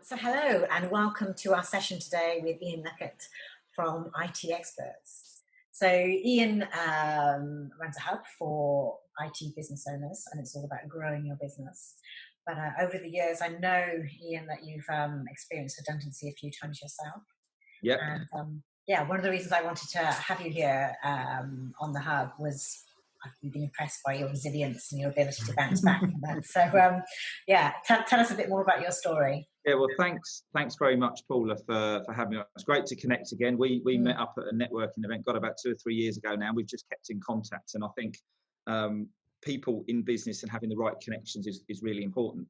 So hello and welcome to our session today with Ian Luckett from IT Experts. So Ian runs a hub for IT business owners, and it's all about growing your business. But over the years, I know, Ian, that you've experienced redundancy a few times yourself. Yep. And yeah, one of the reasons I wanted to have you here on the hub was I've been impressed by your resilience and your ability to bounce back from that. So yeah, tell us a bit more about your story. Yeah, well, thanks very much, Paula, for having me on. It's great to connect again. We met up at a networking event, got about 2 or 3 years ago now. We've just kept in contact, and I think people in business and having the right connections is really important.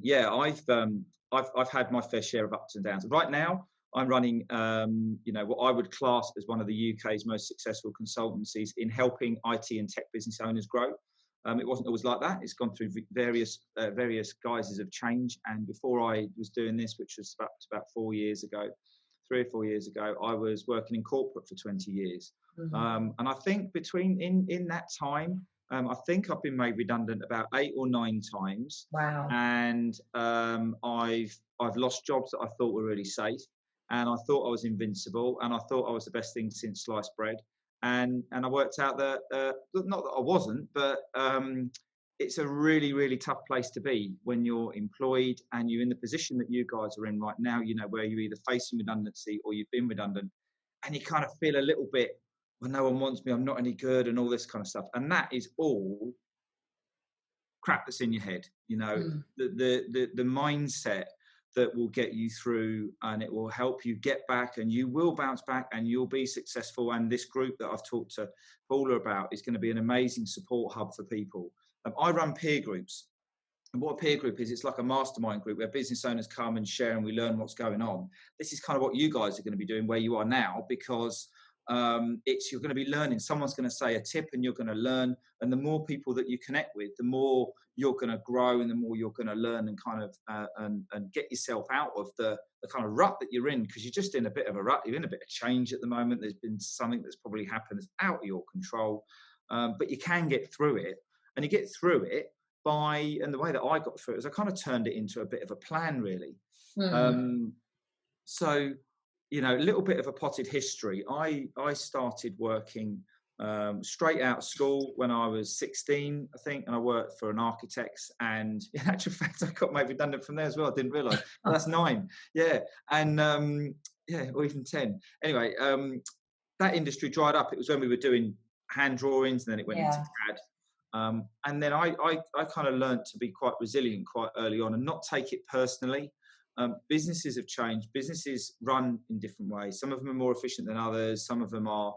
Yeah, I've had my fair share of ups and downs. Right now, I'm running, what I would class as one of the UK's most successful consultancies in helping IT and tech business owners grow. It wasn't always like that. It's gone through various guises of change. And before I was doing this, which was about 4 years ago, 3 or 4 years ago, I was working in corporate for 20 years. And I think in that time, I think I've been made redundant about 8 or 9 times. Wow. And I've lost jobs that I thought were really safe. And I thought I was invincible. And I thought I was the best thing since sliced bread. And I worked out that, not that I wasn't, but it's a really, really tough place to be when you're employed and you're in the position that you guys are in right now, where you're either facing redundancy or you've been redundant, and you kind of feel a little bit, well, no one wants me, I'm not any good, and all this kind of stuff. And that is all crap that's in your head, the mindset that will get you through, and it will help you get back, and you will bounce back and you'll be successful. And this group that I've talked to Paula about is going to be an amazing support hub for people. I run peer groups. And what a peer group is, it's like a mastermind group where business owners come and share and we learn what's going on. This is kind of what you guys are going to be doing where you are now, because you're going to be learning. Someone's going to say a tip and you're going to learn. And the more people that you connect with, the more you're going to grow and the more you're going to learn and kind of and get yourself out of the kind of rut that you're in, because you're just in a bit of a rut. You're in a bit of change at the moment. There's been something that's probably happened that's out of your control, but you can get through it. And you get through it and the way that I got through it is I kind of turned it into a bit of a plan, really. So, a little bit of a potted history. I started working straight out of school when I was 16, I think, and I worked for an architect. And in actual fact, I got made redundant from there as well. I didn't realise. That's 9, yeah, and or even 10. Anyway, that industry dried up. It was when we were doing hand drawings, and then it went into CAD. And then I kind of learned to be quite resilient quite early on and not take it personally. Businesses have changed. Businesses run in different ways. Some of them are more efficient than others. Some of them are,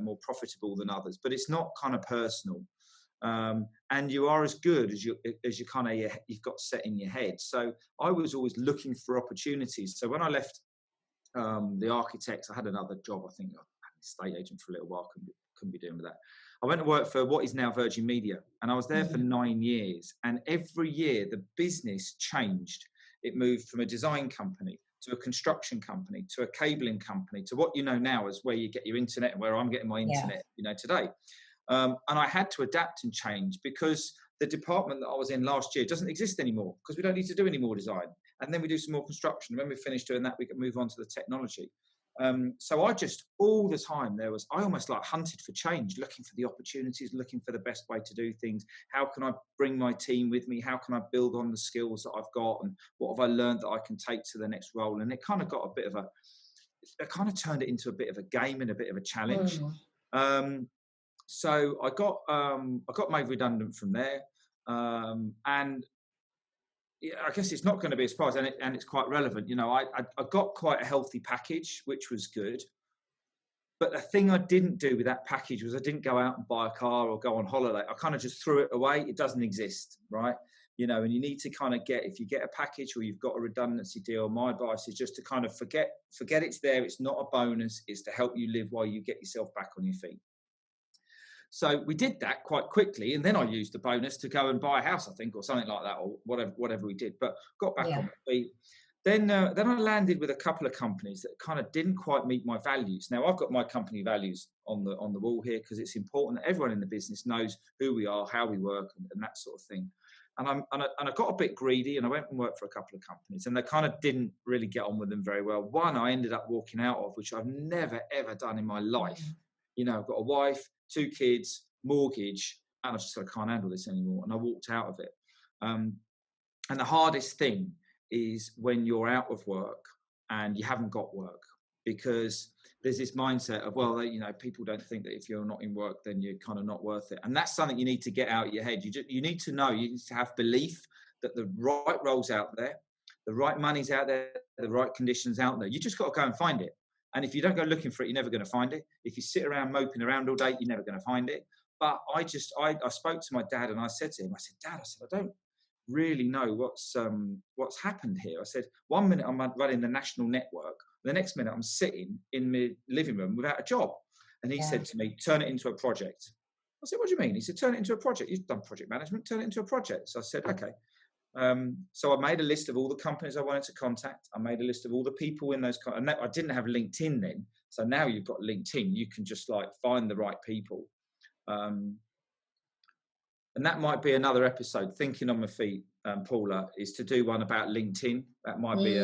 more profitable than others. But it's not kind of personal. And you are as good as you kind of you've got set in your head. So I was always looking for opportunities. So when I left the architects, I had another job. I think I had an estate agent for a little while. Couldn't be doing with that. I went to work for what is now Virgin Media, and I was there for 9 years. And every year the business changed. It moved from a design company to a construction company to a cabling company to what you know now as where you get your internet and where I'm getting my internet, today. And I had to adapt and change because the department that I was in last year doesn't exist anymore because we don't need to do any more design. And then we do some more construction. When we finish doing that, we can move on to the technology. So I just all the time I almost like hunted for change, looking for the opportunities, looking for the best way to do things. How can I bring my team with me? How can I build on the skills that I've got? And what have I learned that I can take to the next role? And it kind of got it kind of turned it into a bit of a game and a bit of a challenge. So I got made redundant from there. And I guess it's not going to be a surprise, and it's quite relevant. I got quite a healthy package, which was good. But the thing I didn't do with that package was I didn't go out and buy a car or go on holiday. I kind of just threw it away. It doesn't exist, right? And you need to kind of if you get a package or you've got a redundancy deal, my advice is just to kind of forget it's there. It's not a bonus. It's to help you live while you get yourself back on your feet. So we did that quite quickly, and then I used the bonus to go and buy a house, I think, or something like that, or whatever we did. But got back on my feet. Then I landed with a couple of companies that kind of didn't quite meet my values. Now I've got my company values on the wall here because it's important that everyone in the business knows who we are, how we work, and that sort of thing. I got a bit greedy, and I went and worked for a couple of companies, and they kind of didn't really get on with them very well. One I ended up walking out of, which I've never ever done in my life. I've got a wife, 2 kids, mortgage, and I just said, I can't handle this anymore, and I walked out of it. And the hardest thing is when you're out of work and you haven't got work, because there's this mindset of, well, people don't think that if you're not in work, then you're kind of not worth it. And that's something you need to get out of your head. You need to know, you need to have belief that the right role's out there, the right money's out there, the right conditions out there. You just got to go and find it. And if you don't go looking for it, you're never going to find it. If you sit around moping around all day, you're never going to find it. But I spoke to my dad, and I said to him, Dad, I don't really know what's happened here. I said, 1 minute I'm running the national network, the next minute I'm sitting in my living room without a job. And he said to me, turn it into a project. I said, what do you mean? He said, turn it into a project. You've done project management, turn it into a project. So I said, okay. So I made a list of all the companies I wanted to contact. I made a list of all the people in those. And I didn't have LinkedIn then. So now you've got LinkedIn. You can just find the right people. And that might be another episode, Thinking on My Feet, Paula, is to do one about LinkedIn. That might be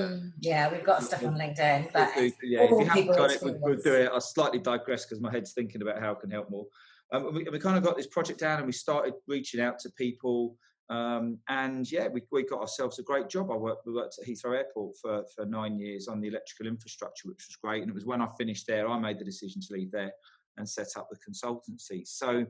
we've got stuff on LinkedIn. But if you haven't got it, we'll do it. I'll slightly digress because my head's thinking about how I can help more. We kind of got this project down, and we started reaching out to people. We got ourselves a great job. We worked at Heathrow Airport for 9 years on the electrical infrastructure, which was great. And it was when I finished there, I made the decision to leave there and set up the consultancy. So,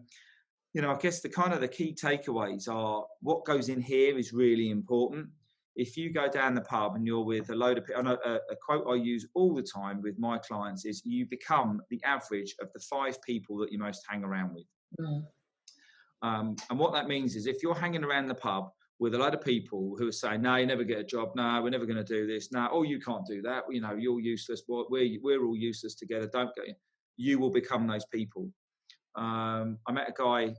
I guess the key takeaways are, what goes in here is really important. If you go down the pub and you're with a load of people, a quote I use all the time with my clients is, you become the average of the 5 people that you most hang around with. And what that means is, if you're hanging around the pub with a load of people who are saying, no, you never get a job, no, we're never going to do this, no, oh, you can't do that, you're useless, we're all useless together, don't go, you will become those people. I met a guy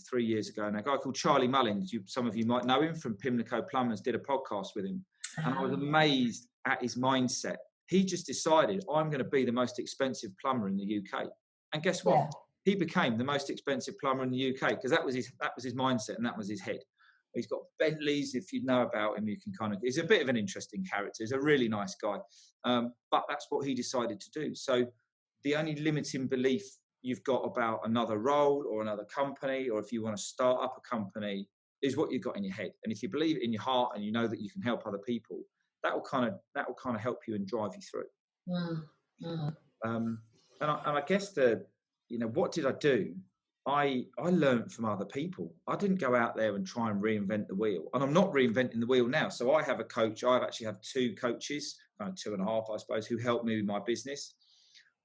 3 years ago, and a guy called Charlie Mullins, some of you might know him from Pimlico Plumbers, did a podcast with him. And I was amazed at his mindset. He just decided, I'm going to be the most expensive plumber in the UK. And guess what? Yeah. He became the most expensive plumber in the UK, because that was his mindset, and that was his head. He's got Bentleys. If you know about him, you can he's a bit of an interesting character. He's a really nice guy. But that's what he decided to do. So the only limiting belief you've got about another role or another company, or if you want to start up a company, is what you've got in your head. And if you believe it in your heart and you know that you can help other people, that will kind of help you and drive you through. And I guess what did I do? I learned from other people. I didn't go out there and try and reinvent the wheel. And I'm not reinventing the wheel now. So I have a coach. I actually have 2 coaches, 2.5, I suppose, who help me with my business.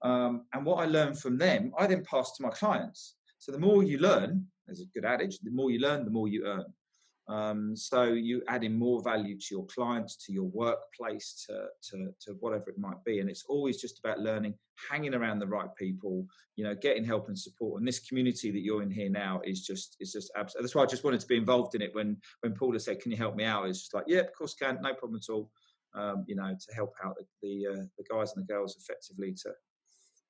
And what I learned from them, I then pass to my clients. So the more you learn, there's a good adage, the more you learn, the more you earn. So you add in more value to your clients, to your workplace, to whatever it might be. And it's always just about learning, hanging around the right people, getting help and support. And this community that you're in here now is just absolutely. That's why I just wanted to be involved in it. When Paula said, can you help me out? It's just like, yeah, of course can, no problem at all. To help out the guys and the girls effectively to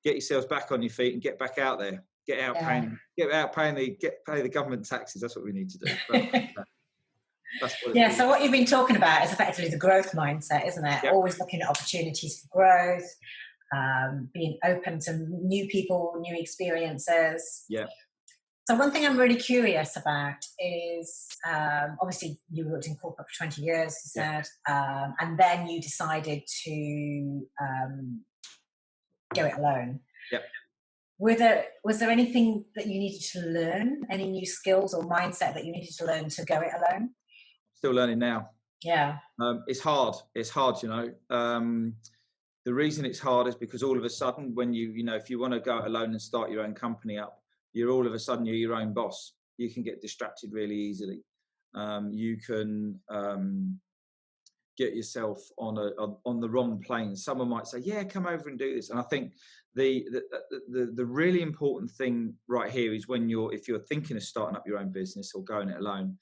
get yourselves back on your feet and get back out there. Pay the government taxes. That's what we need to do. But, that's what so what you've been talking about is effectively the growth mindset, isn't it? Yep. Always looking at opportunities for growth, being open to new people, new experiences. Yeah. So one thing I'm really curious about is, obviously you worked in corporate for 20 years, you said, and then you decided to go it alone. Yep. Was there anything that you needed to learn, any new skills or mindset that you needed to learn to go it alone? Still learning now. Yeah. It's hard. The reason it's hard is because all of a sudden, when if you want to go it alone and start your own company up, you're all of a sudden you're your own boss. You can get distracted really easily. You can get yourself on the wrong plane. Someone might say, yeah, come over and do this. And I think the really important thing right here is if you're thinking of starting up your own business or going it alone,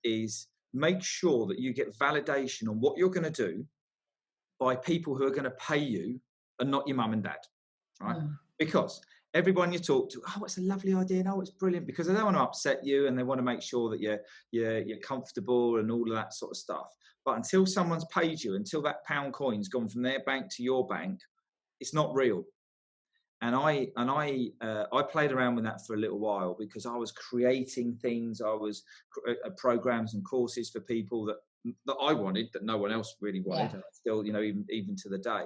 is make sure that you get validation on what you're going to do by people who are going to pay you and not your mum and dad, right? Because everyone you talk to, oh, it's a lovely idea, no, it's brilliant, because they don't want to upset you and they want to make sure that you're comfortable and all of that sort of stuff. But until someone's paid you, until that pound coin's gone from their bank to your bank, it's not real. And I played around with that for a little while, because I was creating things. I was programs and courses for people that I wanted, that no one else really wanted. And still, even to the day.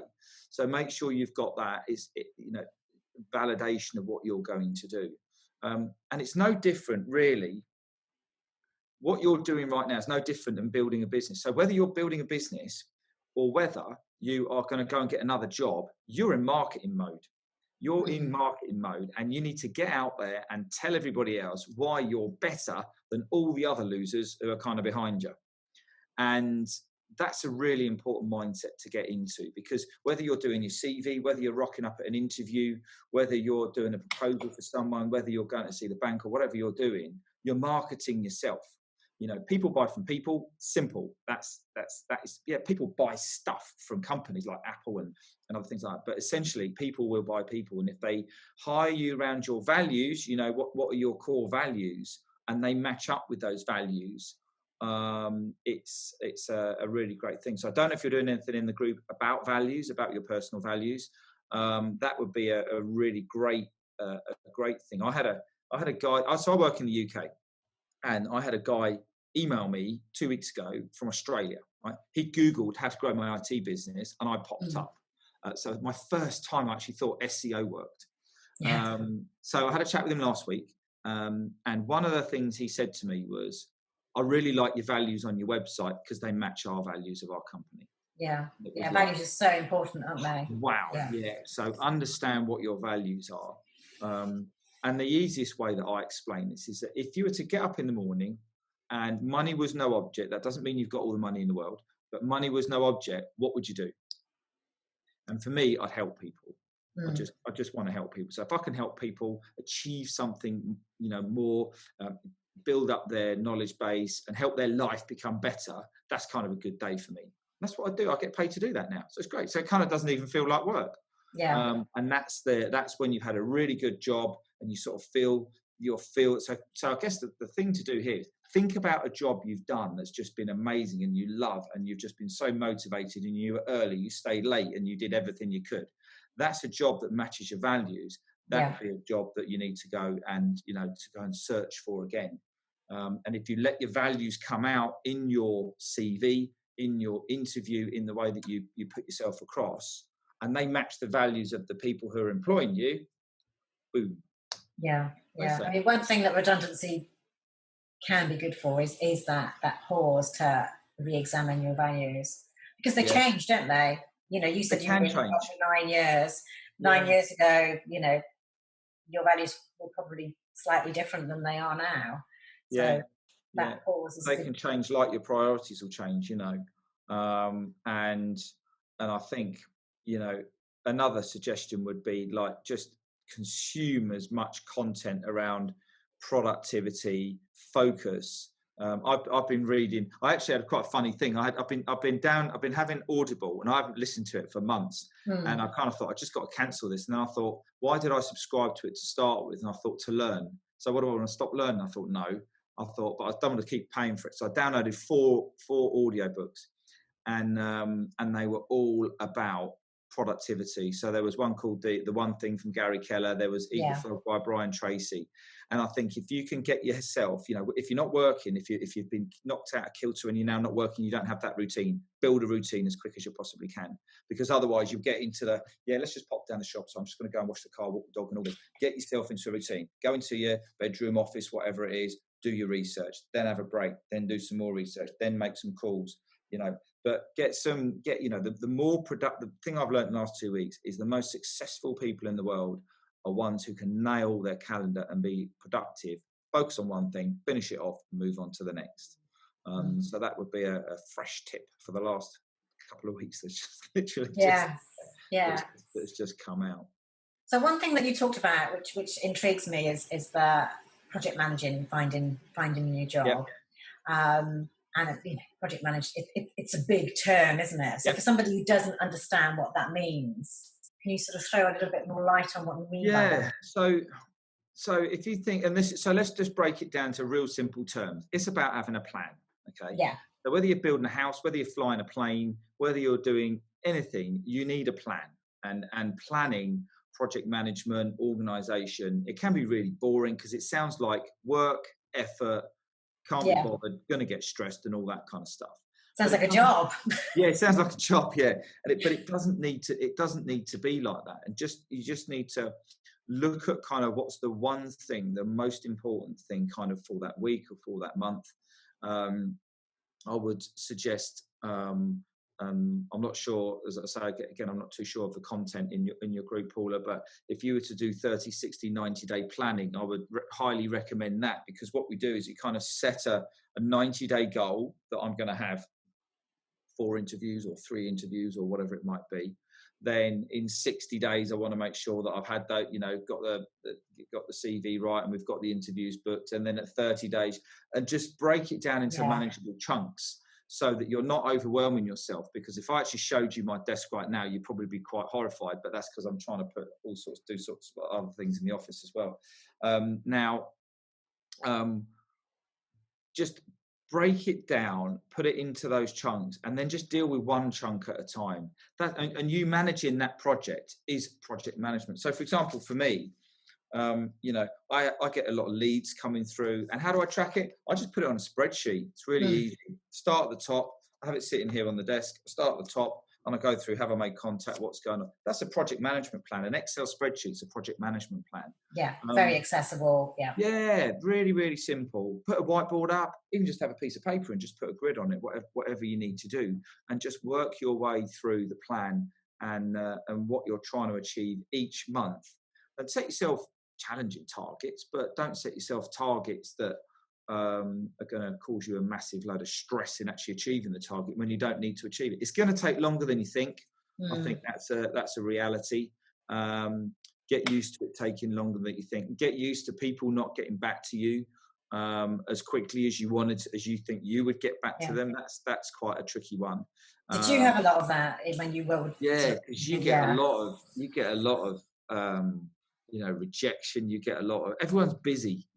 So make sure you've got that, validation of what you're going to do. And it's no different, really. What you're doing right now is no different than building a business. So whether you're building a business or whether you are going to go and get another job, you're in marketing mode. You're in marketing mode, and you need to get out there and tell everybody else why you're better than all the other losers who are kind of behind you. And that's a really important mindset to get into, because whether you're doing your CV, whether you're rocking up at an interview, whether you're doing a proposal for someone, whether you're going to see the bank, or whatever you're doing, you're marketing yourself. People buy from people. Simple. That is. People buy stuff from companies like Apple and other things like that. But essentially, people will buy people. And if they hire you around your values, what are your core values, and they match up with those values, it's a really great thing. So I don't know if you're doing anything in the group about values, about your personal values. That would be a really great thing. I had a guy. So I work in the UK. And I had a guy email me 2 weeks ago from Australia. Right? He Googled how to grow my IT business, and I popped up. So my first time I actually thought SEO worked. Yeah. So I had a chat with him last week. And one of the things he said to me was, I really like your values on your website because they match our values of our company. Yeah. Yeah. Values are so important, aren't they? Wow. Yeah. So understand what your values are. And the easiest way that I explain this is that if you were to get up in the morning and money was no object, that doesn't mean you've got all the money in the world, but money was no object, what would you do? And for me, I'd help people. I just want to help people. So if I can help people achieve something, more, build up their knowledge base and help their life become better, that's kind of a good day for me. That's what I do. I get paid to do that now. So it's great. So it kind of doesn't even feel like work. Yeah. And that's when you've had a really good job and you sort of feel. So I guess the thing to do here is think about a job you've done that's just been amazing and you love, and you've just been so motivated, and you were early, you stayed late, and you did everything you could. That's a job that matches your values. That would be a job that you need to go and, search for again. And if you let your values come out in your CV, in your interview, in the way that you put yourself across, and they match the values of the people who are employing you, boom. Yeah. I mean, one thing that redundancy can be good for is that pause to re-examine your values, because they change, don't they? You said you were in the job for 9 years. 9 years ago, your values were probably slightly different than they are now. So that pause is can change, like your priorities will change, and I think, another suggestion would be like just consume as much content around productivity, focus. I've been reading. I actually had quite a funny thing. I've been having Audible, and I haven't listened to it for months. And I kind of thought I just got to cancel this. And then I thought, why did I subscribe to it to start with? And I thought, to learn. So what do I want to stop learning? I thought no. I thought, but I don't want to keep paying for it. So I downloaded four audiobooks, and they were all about productivity. So there was one called the One Thing from Gary Keller. There was Eat the Frog by Brian Tracy. And I think if you can get yourself, if you're not working, if you've been knocked out of kilter and you're now not working, you don't have that routine, build a routine as quick as you possibly can, because otherwise you'll get into let's just pop down the shop. So I'm just going to go and wash the car, walk the dog and all this. Get yourself into a routine, go into your bedroom, office, whatever it is, do your research, then have a break, then do some more research, then make some calls, but the more productive. The thing I've learned in the last 2 weeks is the most successful people in the world are ones who can nail their calendar and be productive, focus on one thing, finish it off, and move on to the next. So that would be a fresh tip for the last couple of weeks. That's just literally it's just come out. So one thing that you talked about, which intrigues me, is the project managing, finding a new job. And project manage, it's a big term, isn't it? So for somebody who doesn't understand what that means, Can you sort of throw a little bit more light on what you mean by Yeah. that? So if you think, so let's just break it down to real simple terms. It's about having a plan. Okay. Yeah, So whether you're building a house, whether you're flying a plane, whether you're doing anything, you need a plan. And planning, project management, organization, it can be really boring because it sounds like work, effort, can't be yeah. bothered, going to get stressed and all that kind of stuff. Sounds But like it a doesn't. job. Yeah, it sounds like a job. Yeah, but it doesn't need to. It doesn't need to be like that. And you just need to look at kind of what's the one thing, the most important thing, kind of for that week or for that month. I would suggest. I'm not sure, as I say again, I'm not too sure of the content in your group, Paula. But if you were to do 30, 60, 90-day planning, I would highly recommend that, because what we do is you kind of set a 90-day goal that I'm going to have 4 interviews or 3 interviews or whatever it might be. Then in 60 days, I want to make sure that I've had that, got the CV right and we've got the interviews booked. And then at 30 days, and just break it down into Yeah. manageable chunks so that you're not overwhelming yourself. Because if I actually showed you my desk right now, you'd probably be quite horrified. But that's because I'm trying to do sorts of other things in the office as well. Just break it down, put it into those chunks, and then just deal with one chunk at a time. And you managing that project is project management. So, for example, for me, I get a lot of leads coming through, and how do I track it? I just put it on a spreadsheet. It's really easy. Start at the top. I have it sitting here on the desk. Start at the top, and I go through, have I made contact? What's going on? That's a project management plan. An Excel spreadsheet's a project management plan. Yeah, very accessible. Yeah, really, really simple. Put a whiteboard up, even just have a piece of paper and just put a grid on it, whatever you need to do, and just work your way through the plan and what you're trying to achieve each month. And set yourself challenging targets, but don't set yourself targets that are going to cause you a massive load of stress in actually achieving the target when you don't need to achieve it. It's going to take longer than you think. I think that's a reality. Get used to it taking longer than you think. Get used to people not getting back to you as quickly as you think you would get back to them. That's quite a tricky one. Did you have a lot of that when you were? Yeah, because you get a lot of rejection. You get a lot of, everyone's busy,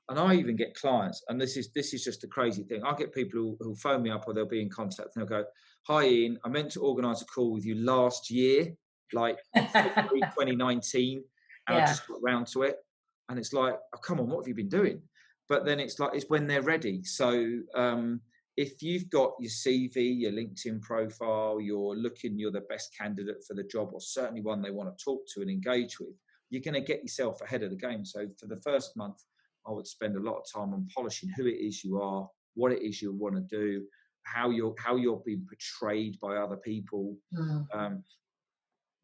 and I even get clients, and this is just a crazy thing. I get people who'll phone me up or they'll be in contact and they'll go, "Hi Ian, I meant to organise a call with you last year, like February 2019, and I just got round to it." And it's like, "Oh, come on, what have you been doing?" But then it's like, it's when they're ready. So if you've got your CV, your LinkedIn profile, you're the best candidate for the job, or certainly one they want to talk to and engage with, you're going to get yourself ahead of the game. So for the first month, I would spend a lot of time on polishing who it is you are, what it is you want to do, how you're being portrayed by other people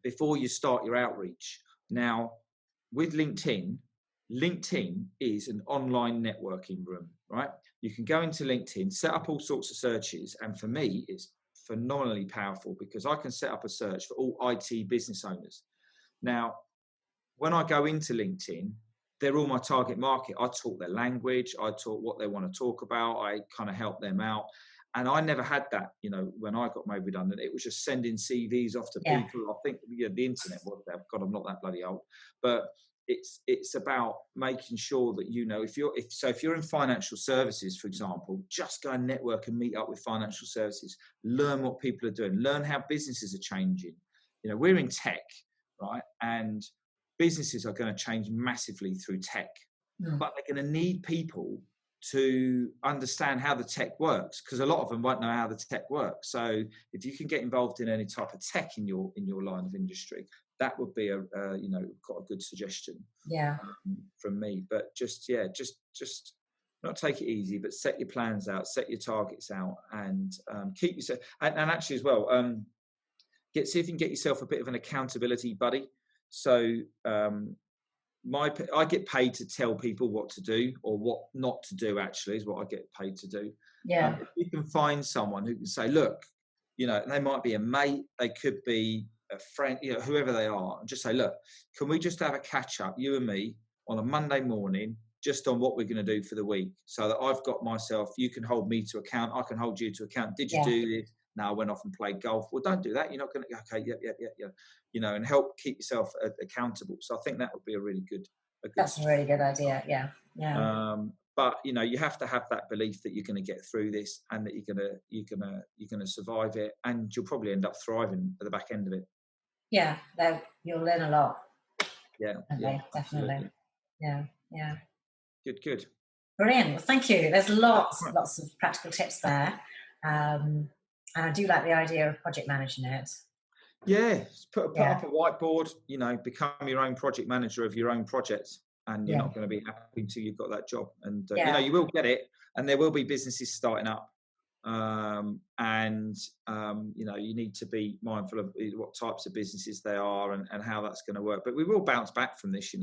before you start your outreach. Now, with LinkedIn is an online networking room, right? You can go into LinkedIn, set up all sorts of searches, and for me, it's phenomenally powerful because I can set up a search for all IT business owners. Now, when I go into LinkedIn, they're all my target market. I talk their language, I talk what they want to talk about, I kind of help them out. And I never had that, when I got made redundant. It was just sending CVs off to people. I think the internet was there. God, I'm not that bloody old. But it's about making sure that if you're in financial services, for example, just go and network and meet up with financial services. Learn what people are doing. Learn how businesses are changing. We're in tech, right? And businesses are going to change massively through tech, but they're going to need people to understand how the tech works, because a lot of them won't know how the tech works. So if you can get involved in any type of tech in your line of industry, that would be quite a good suggestion from me. But just not take it easy, but set your plans out, set your targets out, and keep yourself, and actually as well, see if you can get yourself a bit of an accountability buddy. So I get paid to tell people what to do or what not to do, actually, is what I get paid to do. If you can find someone who can say, look, they might be a mate, they could be a friend, whoever they are, and just say, look, can we just have a catch up, you and me, on a Monday morning, just on what we're going to do for the week, so that I've got myself, you can hold me to account, I can hold you to account. Did you do this? Now I went off and played golf. Well, don't do that. You're not going to. Okay, yeah. And help keep yourself accountable. So I think that would be a really good. That's a really good idea. Yeah, yeah. But you have to have that belief that you're going to get through this, and that you're gonna survive it, and you'll probably end up thriving at the back end of it. Yeah, you'll learn a lot. Yeah, definitely. absolutely. Yeah. Good. Brilliant. Well, thank you. There's lots of practical tips there, and I do like the idea of project managing it. Yeah, put up a whiteboard. Become your own project manager of your own projects, and you're not going to be happy until you've got that job. And you will get it, and there will be businesses starting up. You need to be mindful of what types of businesses they are and how that's going to work. But we will bounce back from this.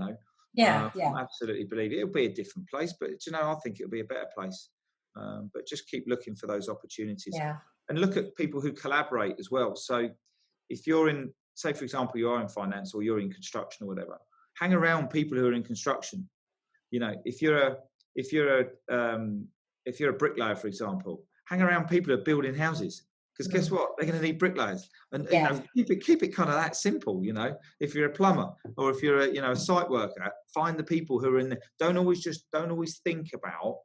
I absolutely believe it. It'll be a different place, but I think it'll be a better place. But just keep looking for those opportunities, and look at people who collaborate as well. So if you're in, say for example, you are in finance or you're in construction or whatever, hang around people who are in construction. If you're a bricklayer, for example, hang around people who are building houses, because guess what? They're going to need bricklayers, and keep it kind of that simple. If you're a plumber or if you're a site worker, find the people who are in there. Don't always think about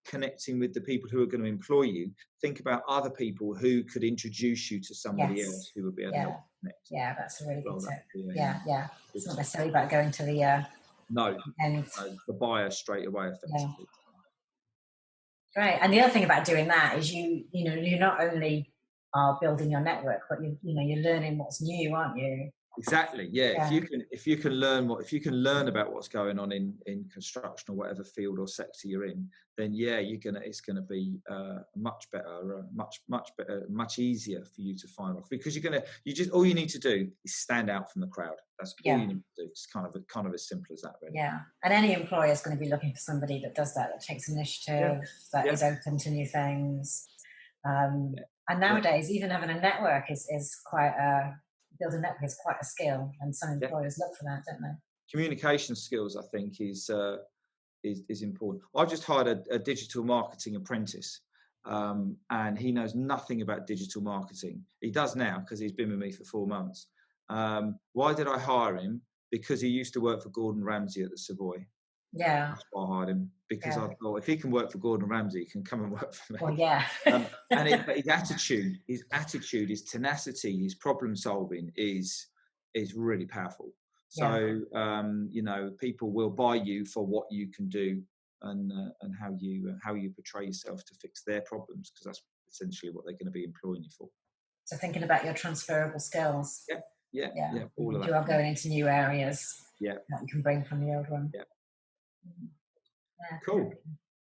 connecting with the people who are going to employ you. Think about other people who could introduce you to somebody else who would be able to help connect. Yeah, that's a really good tip. Yeah. It's not necessarily about going to the the buyer straight away, effectively. Great. And the other thing about doing that is you not only are building your network, but you're learning what's new, aren't you? Exactly. Yeah. If you can learn about what's going on in construction or whatever field or sector you're in, then it's gonna be much better, much easier for you to find off, because all you need to do is stand out from the crowd. That's all you need to do. It's kind of as simple as that, really. Yeah. And any employer is going to be looking for somebody that does that takes initiative, that is open to new things. And nowadays, even having a network is quite building a network is quite a skill, and some employers look for that, don't they? Communication skills, I think, is important. I've just hired a digital marketing apprentice, and he knows nothing about digital marketing. He does now because he's been with me for 4 months. Why did I hire him? Because he used to work for Gordon Ramsay at the Savoy. Yeah. That's why I hired him, because I thought, if he can work for Gordon Ramsay, he can come and work for me. Well, yeah. But his attitude, his tenacity, his problem solving is really powerful. So people will buy you for what you can do and how you portray yourself to fix their problems, because that's essentially what they're going to be employing you for. So thinking about your transferable skills. Yeah. All of that. You are going into new areas. Yeah. That you can bring from the old one. Yeah. Cool.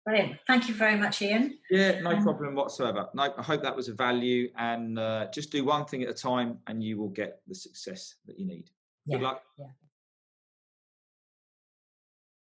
Brilliant. Thank you very much, Ian. Yeah, no problem whatsoever. No, I hope that was of value, and just do one thing at a time and you will get the success that you need. Good luck. Yeah.